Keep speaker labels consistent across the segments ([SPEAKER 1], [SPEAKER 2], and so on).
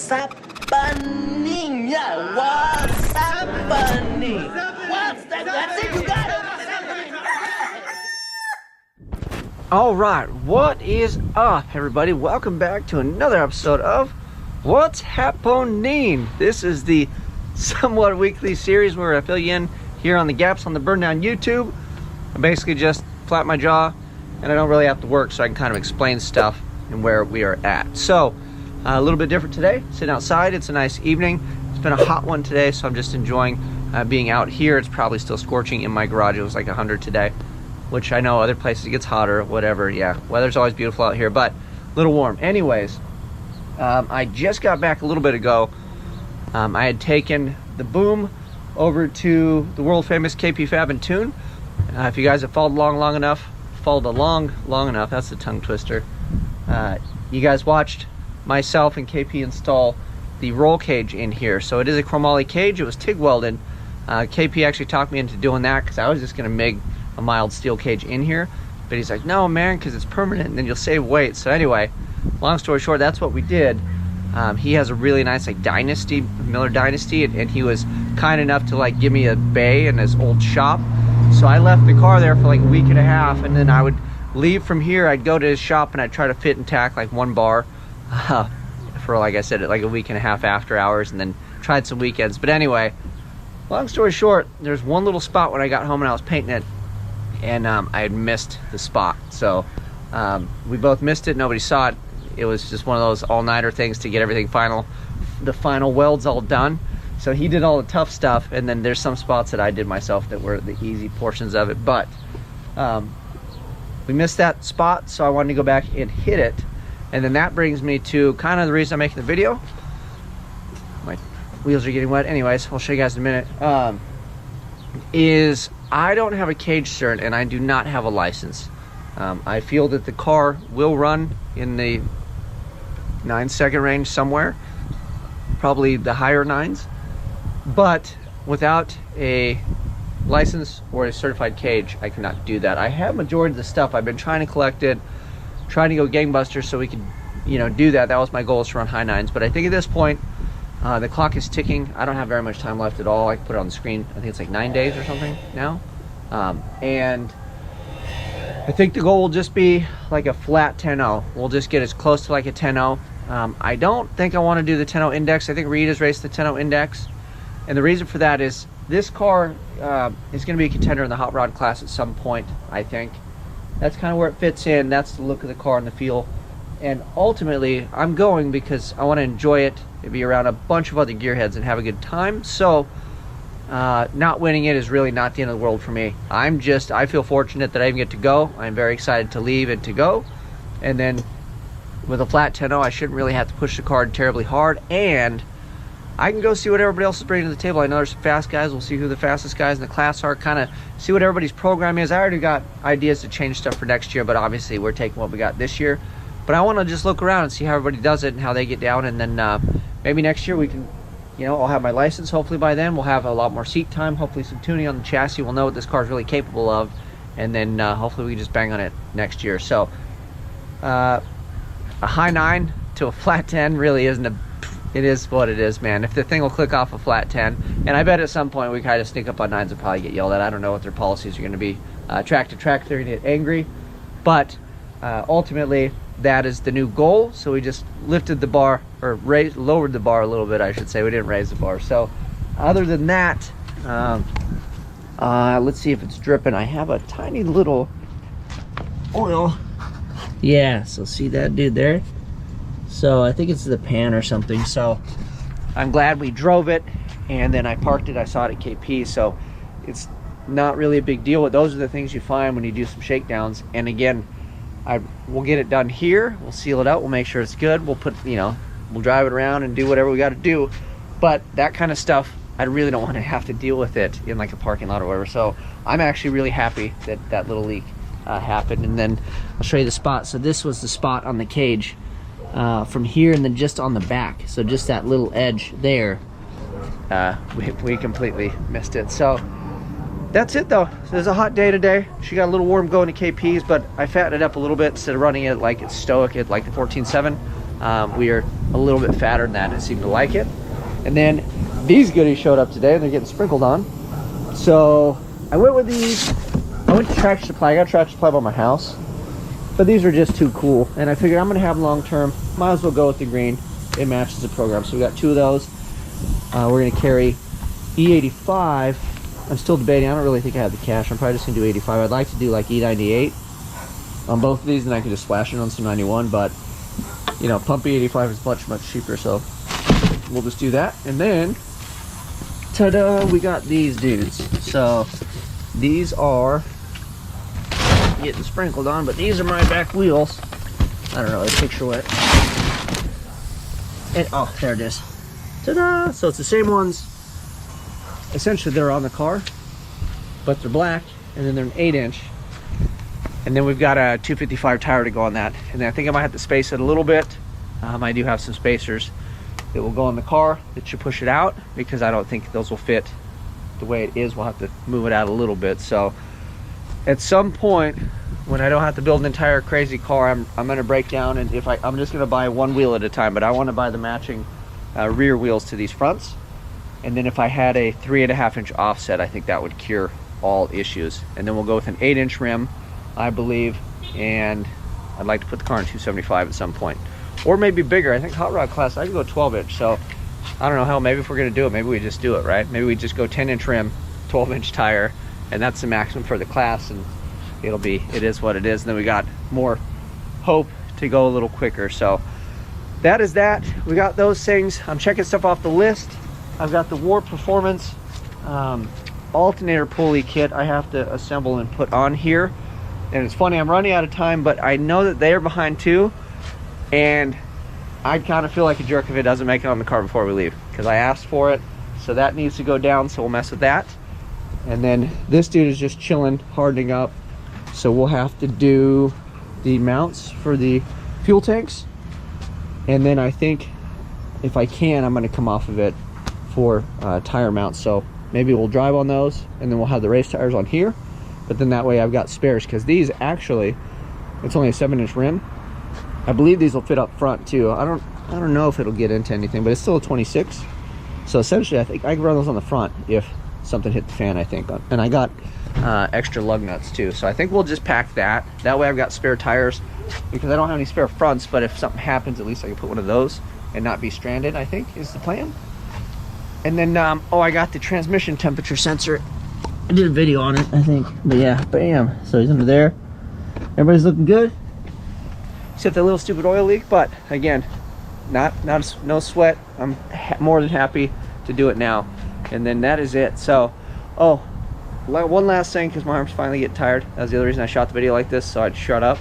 [SPEAKER 1] What's happening? Yeah, what's happening? What's that? That's it, you got it.
[SPEAKER 2] All right, what is up, everybody? Welcome back to another episode of What's Happening. This is the somewhat weekly series where I fill you in here on the gaps on the Burndown YouTube. I basically just flap my jaw and I don't really have to work, so I can kind of explain stuff and where we are at. So a little bit different today, sitting outside. It's a nice evening. It's been a hot one today, so I'm just enjoying being out here. It's probably still scorching in my garage. It was like 100 today, which I know other places it gets hotter, whatever. Yeah, weather's always beautiful out here, but a little warm. Anyways, I just got back a little bit ago. I had taken the boom over to the world famous KP Fab and Tune. If you guys have followed along long enough, that's the tongue twister. You guys watched myself and KP install the roll cage in here. So it is a chromoly cage. It was TIG welded. KP actually talked me into doing that because I was just gonna make a mild steel cage in here, but he's like, no man, because it's permanent and then you'll save weight. So anyway, long story short, that's what we did. He has a really nice like Dynasty, Miller Dynasty, and he was kind enough to like give me a bay in his old shop. So I left the car there for like a week and a half, and then I would leave from here. I'd go to his shop and I'd try to fit and tack like one bar for, like I said, like a week and a half after hours, and then tried some weekends. But anyway, long story short, there's one little spot when I got home and I was painting it, and I had missed the spot. So we both missed it. Nobody saw it. It was just one of those all-nighter things to get everything the final welds all done. So he did all the tough stuff, and then there's some spots that I did myself that were the easy portions of it. But we missed that spot, so I wanted to go back and hit it. And then that brings me to kind of the reason I'm making the video. My wheels are getting wet. Anyways, I'll show you guys in a minute. Is I don't have a cage cert and I do not have a license. I feel that the car will run in the 9-second range somewhere, probably the higher 9s, but without a license or a certified cage, I cannot do that. I have majority of the stuff. I've been trying to collect it, trying to go gangbusters so we could, do that. That was my goal, is to run high 9s. But I think at this point, the clock is ticking. I don't have very much time left at all. I can put it on the screen. I think it's like 9 days or something now. And I think the goal will just be like a flat 10.0. We'll just get as close to like a 10.0. I don't think I want to do the 10.0 index. I think Reed has raced the 10.0 index. And the reason for that is this car is going to be a contender in the hot rod class at some point, I think. That's kind of where it fits in. That's the look of the car and the feel. And ultimately, I'm going because I want to enjoy it and be around a bunch of other gearheads and have a good time. So not winning it is really not the end of the world for me. I feel fortunate that I even get to go. I'm very excited to leave and to go. And then with a flat 10.0, I shouldn't really have to push the car terribly hard. And I can go see what everybody else is bringing to the table. I know there's some fast guys. We'll see who the fastest guys in the class are, kind of see what everybody's program is. I already got ideas to change stuff for next year, but obviously we're taking what we got this year. But I want to just look around and see how everybody does it and how they get down. And then maybe next year we can, I'll have my license hopefully by then. We'll have a lot more seat time, hopefully some tuning on the chassis. We'll know what this car is really capable of. And then hopefully we can just bang on it next year. So a high 9 to a flat 10 really isn't it is what it is, man. If the thing will click off a flat 10, and I bet at some point we kind of sneak up on 9s and probably get yelled at. I don't know what their policies are going to be. Track to track, they're going to get angry. But ultimately, that is the new goal. So we just lifted the bar, or lowered the bar a little bit, I should say. We didn't raise the bar. So other than that, let's see if it's dripping. I have a tiny little oil. Yeah, so see that dude there? So I think it's the pan or something. So I'm glad we drove it, and then I parked it. I saw it at KP, so it's not really a big deal. But those are the things you find when you do some shakedowns. And again, we'll get it done here. We'll seal it out. We'll make sure it's good. We'll put, we'll drive it around and do whatever we got to do. But that kind of stuff, I really don't want to have to deal with it in like a parking lot or whatever. So I'm actually really happy that that little leak happened. And then I'll show you the spot. So this was the spot on the cage from here, and then just on the back. So just that little edge there, we completely missed it. So that's it though. So it's a hot day today. She got a little warm going to KP's, but I fattened it up a little bit instead of running it like it's stoic at like the 14.7. We are a little bit fatter than that and seem to like it. And then these goodies showed up today and they're getting sprinkled on. So I went with these. I went to Tractor Supply. I got Tractor Supply by my house, but these are just too cool. And I figured I'm gonna have them long term. Might as well go with the green. It matches the program. So we got 2 of those. We're gonna carry E85. I'm still debating. I don't really think I have the cash. I'm probably just gonna do 85. I'd like to do like E98 on both of these, and I can just splash it on some 91. But you know, pump E85 is much cheaper, so we'll just do that. And then, ta-da! We got these dudes. So these are getting sprinkled on, but these are my back wheels. I don't know. Let's picture what. And oh, there it is. Ta-da! So it's the same ones. Essentially, they're on the car, but they're black, and then they're an 8-inch. And then we've got a 255 tire to go on that. And then I think I might have to space it a little bit. I do have some spacers that will go on the car that should push it out, because I don't think those will fit the way it is. We'll have to move it out a little bit. So at some point, when I don't have to build an entire crazy car, I'm gonna break down, and I'm just gonna buy one wheel at a time. But I want to buy the matching rear wheels to these fronts. And then if I had a 3.5-inch offset, I think that would cure all issues. And then we'll go with an 8-inch rim, I believe, and I'd like to put the car in 275 at some point, or maybe bigger. I think Hot Rod class I could go 12-inch. So I don't know how. Maybe if we're gonna do it, maybe we just do it, right? Maybe we just go 10-inch rim, 12-inch tire, and that's the maximum for the class, and it is what it is. And then we got more hope to go a little quicker. So that is that. We got those things. I'm checking stuff off the list. I've got the Warp Performance alternator pulley kit I have to assemble and put on here. And it's funny, I'm running out of time, but I know that they're behind too. And I kind of feel like a jerk if it doesn't make it on the car before we leave, because I asked for it. So that needs to go down, so we'll mess with that. And then this dude is just chilling, hardening up. So we'll have to do the mounts for the fuel tanks. And then I think if I can, I'm gonna come off of it for tire mounts. So maybe we'll drive on those, and then we'll have the race tires on here. But then that way I've got spares, because these actually, it's only a 7-inch rim. I believe these will fit up front too. I don't know if it'll get into anything, but it's still a 26. So essentially I think I can run those on the front if something hit the fan, I think. And I got extra lug nuts too. So I think we'll just pack that. That way I've got spare tires, because I don't have any spare fronts, but if something happens, at least I can put one of those and not be stranded, I think is the plan. And then, oh, I got the transmission temperature sensor. I did a video on it, I think. But yeah, bam. So he's under there. Everybody's looking good. Except that little stupid oil leak. But again, no sweat. I'm more than happy to do it now. And then that is it. So, oh, one last thing, because my arm's finally getting tired. That was the other reason I shot the video like this, so I'd shut up.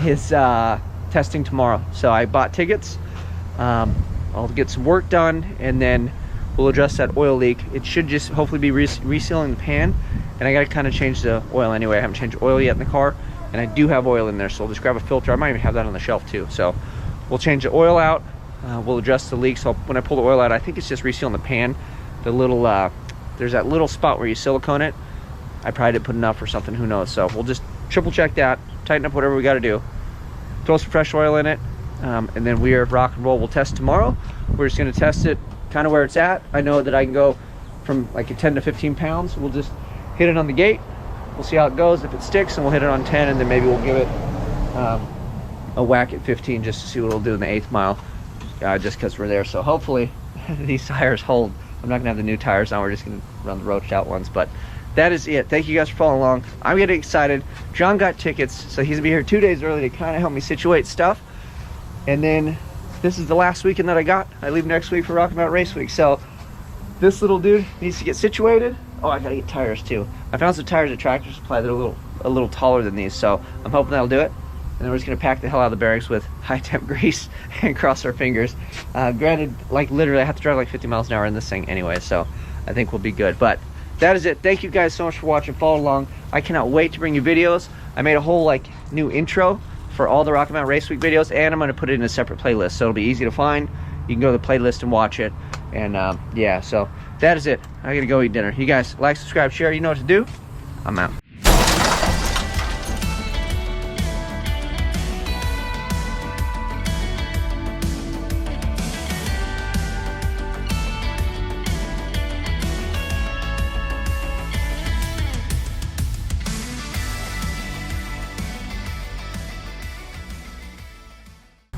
[SPEAKER 2] Is testing tomorrow. So I bought tickets. I'll get some work done, and then we'll address that oil leak. It should just hopefully be resealing the pan, and I gotta kind of change the oil anyway. I haven't changed oil yet in the car, and I do have oil in there, so I'll just grab a filter. I might even have that on the shelf too. So we'll change the oil out. We'll adjust the leak. So when I pull the oil out, I think it's just resealing the pan. The little there's that little spot where you silicone it. I probably didn't put enough or something, who knows. So we'll just triple check that, tighten up whatever we got to do, throw some fresh oil in it, and then we are rock and roll. We'll test tomorrow. We're just going to test it kind of where it's at. I know that I can go from like a 10 to 15 pounds. We'll just hit it on the gate. We'll see how it goes. If it sticks, and we'll hit it on 10, and then maybe we'll give it a whack at 15 just to see what it'll do in the 8th mile, just because we're there. So hopefully these tires hold. I'm not gonna have the new tires now. We're just gonna run the roached out ones. But that is it. Thank you guys for following along. I'm getting excited. John got tickets, so he's gonna be here 2 days early to kind of help me situate stuff. And then this is the last weekend that I got. I leave next week for Rocky Mountain Race Week. So this little dude needs to get situated. Oh, I gotta get tires too. I found some tires at Tractor Supply that are a little taller than these, so I'm hoping that'll do it. And then we're just gonna pack the hell out of the bearings with high temp grease and cross our fingers. Granted, like literally I have to drive like 50 miles an hour in this thing anyway, so I think we'll be good. But that is it. Thank you guys so much for watching. Follow along. I cannot wait to bring you videos. I made a whole like new intro for all the Rocky Mountain Race Week videos, and I'm gonna put it in a separate playlist, so it'll be easy to find. You can go to the playlist and watch it. And yeah, so that is it. I gotta go eat dinner. You guys like, subscribe, share. You know what to do. I'm out.